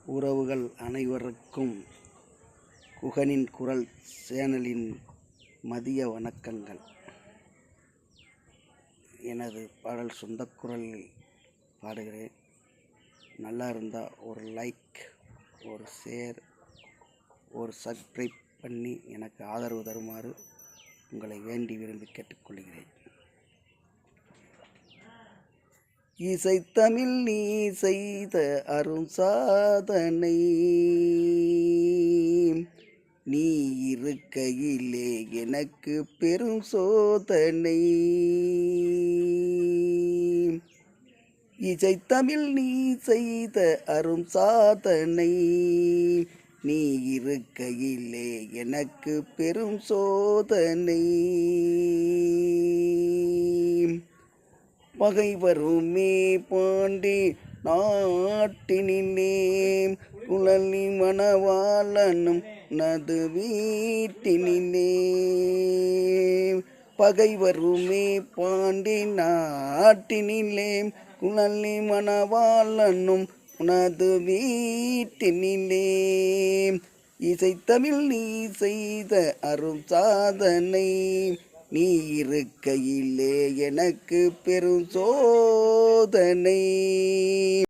உறவுகள் அனைவருக்கும் குகனின் குரல் சேனலின் மதிய வணக்கங்கள். எனது பாடல் சொந்த குரலில் பாடுகிறேன். நல்லா இருந்தால் ஒரு லைக், ஒரு ஷேர், ஒரு சப்ஸ்கிரைப் பண்ணி எனக்கு ஆதரவு தருமாறு உங்களை வேண்டி விரும்பி கேட்டுக்கொள்கிறேன். இசைத்தமிழ் நீ செய்த அரும் சாதனை, நீ இருக்கையிலே எனக்கு பெரும் சோதனை. இசைத்தமிழ் நீ செய்த அரும் சாதனை, நீ இருக்கையிலே எனக்கு பெரும் சோதனை. பகை வருமே பாண்டி நாட்டினிலே, குழலி மணவாளனும் நது வீட்டினிலே. பகை வருமே பாண்டி நாட்டினிலே, குழலி மணவாளனும் உனது வீட்டினிலே. இசைத்தமிழ் நீ செய்த அரும் சாதனை, நீ இருக்கையிலே எனக்கு பெரும் சோதனை.